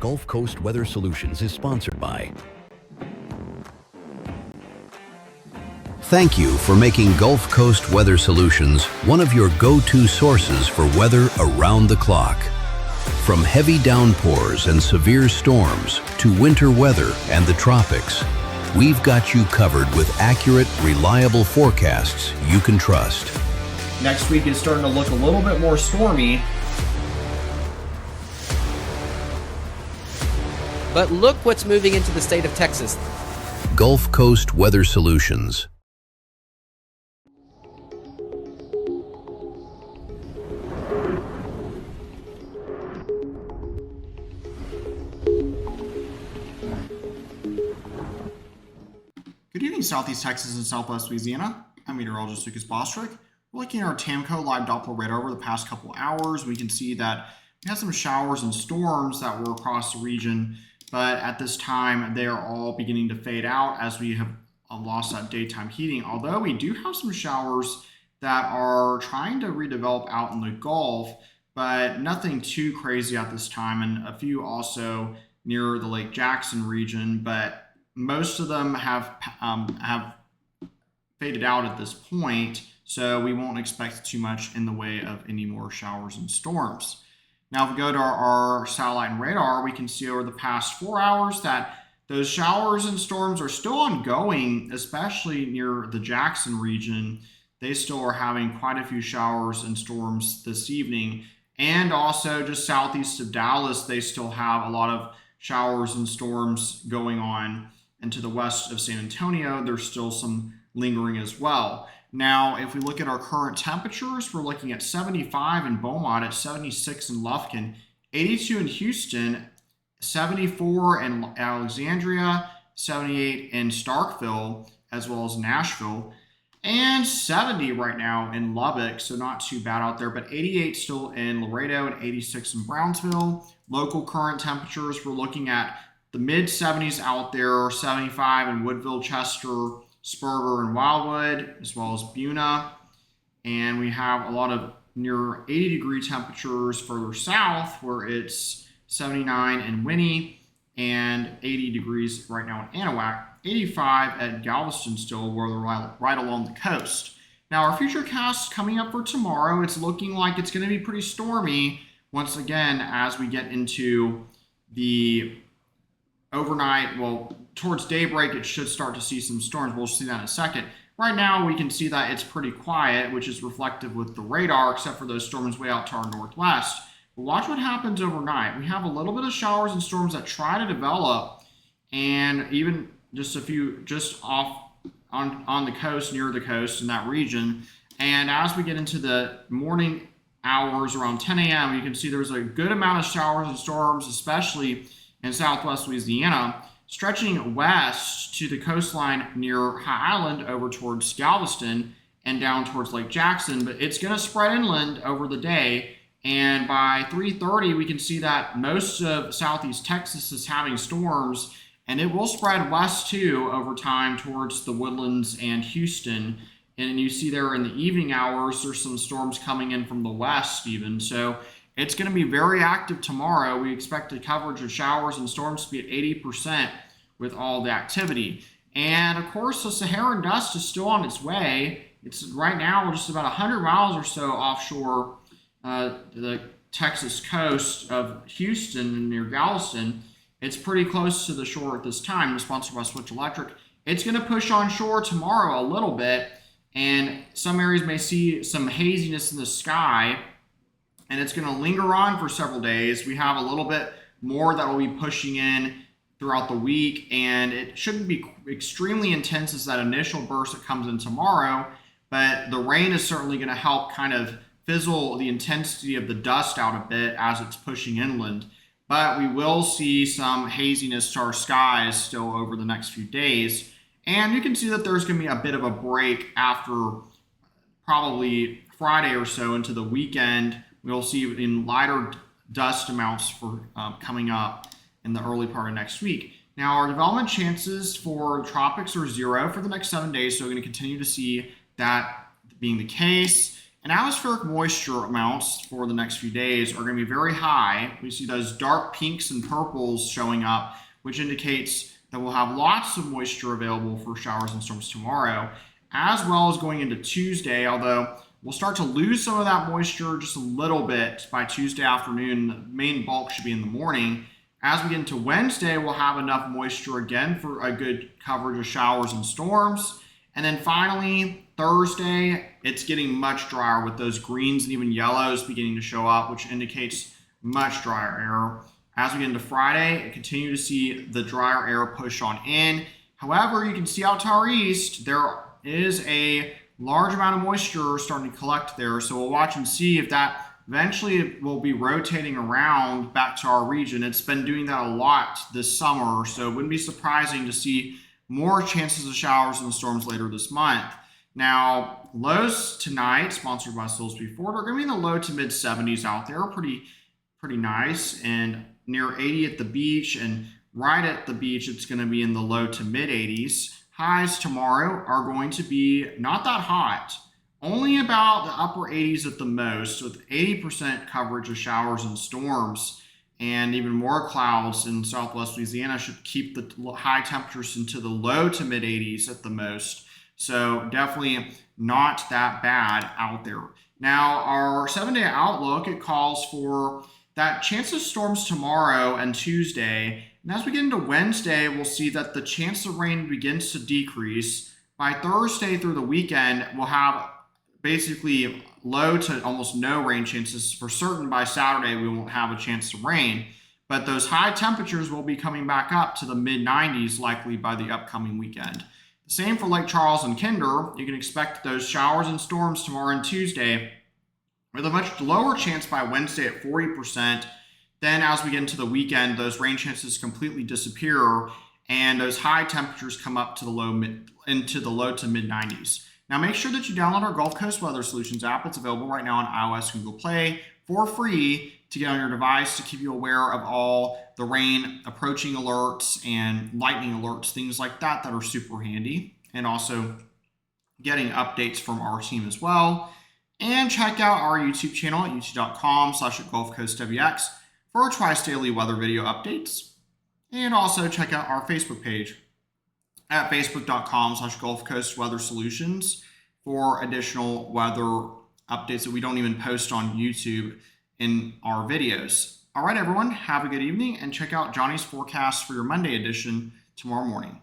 Gulf Coast Weather Solutions is sponsored by. Thank you for making Gulf Coast Weather Solutions one of your go-to sources for weather around the clock. From heavy downpours and severe storms to winter weather and the tropics, we've got you covered with accurate, reliable forecasts you can trust. Next week is starting to look a little bit more stormy. But look what's moving into the state of Texas. Gulf Coast Weather Solutions. Good evening, Southeast Texas and Southwest Louisiana. I'm meteorologist Lucas Bostrick. We're looking at our TAMCO live Doppler radar over the past couple hours. We can see that we had some showers and storms that were across the region, but at this time they are all beginning to fade out as we have lost that daytime heating. Although we do have some showers that are trying to redevelop out in the Gulf, but nothing too crazy at this time, and a few also near the Lake Jackson region, but most of them have faded out at this point, so we won't expect too much in the way of any more showers and storms. Now, if we go to our satellite and radar, we can see over the past 4 hours that those showers and storms are still ongoing, especially near the Jackson region. They still are having quite a few showers and storms this evening. And also just southeast of Dallas, they still have a lot of showers and storms going on. And to the west of San Antonio, there's still some lingering as well. Now, if we look at our current temperatures, we're looking at 75 in Beaumont, at 76 in Lufkin, 82 in Houston, 74 in Alexandria, 78 in Starkville, as well as Nashville, and 70 right now in Lubbock, so not too bad out there, but 88 still in Laredo and 86 in Brownsville. Local current temperatures, we're looking at the mid 70s out there, 75 in Woodville, Chester, Sperger, and Wildwood, as well as Buna. And we have a lot of near 80-degree temperatures further south, where it's 79 in Winnie and 80 degrees right now in Anahuac, 85 at Galveston still, where they're right along the coast. Now, our futurecast coming up for tomorrow, it's looking like it's going to be pretty stormy once again as we get into the overnight. Well, towards daybreak, it should start to see some storms. We'll see that in a second. Right now, we can see that it's pretty quiet, which is reflective with the radar, except for those storms way out to our northwest. But watch what happens overnight. We have a little bit of showers and storms that try to develop, and even just a few just off on the coast, near the coast in that region. And as we get into the morning hours around 10 a.m., you can see there's a good amount of showers and storms, especially in southwest Louisiana, stretching west to the coastline near High Island over towards Galveston and down towards Lake Jackson. But it's going to spread inland over the day. And by 3:30, we can see that most of southeast Texas is having storms, and it will spread west too over time towards the Woodlands and Houston. And you see there in the evening hours, there's some storms coming in from the west even. So it's going to be very active tomorrow. We expect the coverage of showers and storms to be at 80% with all the activity. And of course, the Saharan dust is still on its way. It's right now just about 100 miles or so offshore the Texas coast of Houston and near Galveston. It's pretty close to the shore at this time. It's sponsored by Switch Electric. It's going to push on shore tomorrow a little bit, and some areas may see some haziness in the sky, and it's going to linger on for several days. We have a little bit more that will be pushing in throughout the week, and it shouldn't be extremely intense as that initial burst that comes in tomorrow, but the rain is certainly going to help kind of fizzle the intensity of the dust out a bit as it's pushing inland. But we will see some haziness to our skies still over the next few days. And you can see that there's going to be a bit of a break after probably Friday or so into the weekend. We'll see in lighter dust amounts for coming up in the early part of next week. Now, our development chances for tropics are 0 for the next 7 days, so we're going to continue to see that being the case. And atmospheric moisture amounts for the next few days are going to be very high. We see those dark pinks and purples showing up, which indicates that we'll have lots of moisture available for showers and storms tomorrow, as well as going into Tuesday, although we'll start to lose some of that moisture just a little bit by Tuesday afternoon. The main bulk should be in the morning. As we get into Wednesday, we'll have enough moisture again for a good coverage of showers and storms. And then finally, Thursday, it's getting much drier with those greens and even yellows beginning to show up, which indicates much drier air. As we get into Friday, continue to see the drier air push on in. However, you can see out to our east, there is a large amount of moisture starting to collect there. So we'll watch and see if that eventually will be rotating around back to our region. It's been doing that a lot this summer, so it wouldn't be surprising to see more chances of showers and storms later this month. Now, lows tonight, sponsored by Silsbee Ford, are going to be in the low to mid 70s out there. Pretty nice, and near 80 at the beach, and right at the beach, it's going to be in the low to mid 80s. Highs tomorrow are going to be not that hot, only about the upper 80s at the most, with 80% coverage of showers and storms, and even more clouds in southwest Louisiana should keep the high temperatures into the low to mid 80s at the most. So definitely not that bad out there. Now, our 7-day outlook, it calls for that chance of storms tomorrow and Tuesday. And as we get into Wednesday, we'll see that the chance of rain begins to decrease. By Thursday through the weekend, we'll have basically low to almost no rain chances. For certain, by Saturday, we won't have a chance of rain. But those high temperatures will be coming back up to the mid-90s likely by the upcoming weekend. The same for Lake Charles and Kinder. You can expect those showers and storms tomorrow and Tuesday with a much lower chance by Wednesday at 40%. Then as we get into the weekend, those rain chances completely disappear and those high temperatures come up to the low to mid 90s. Now make sure that you download our Gulf Coast Weather Solutions app. It's available right now on iOS and Google Play for free to get on your device to keep you aware of all the rain approaching alerts and lightning alerts, things like that are super handy. And also getting updates from our team as well. And check out our YouTube channel at youtube.com/GulfCoastWX for our twice daily weather video updates. And also check out our Facebook page at facebook.com/GulfCoastWeatherSolutions for additional weather updates that we don't even post on YouTube in our videos. All right, everyone, have a good evening and check out Johnny's forecast for your Monday edition tomorrow morning.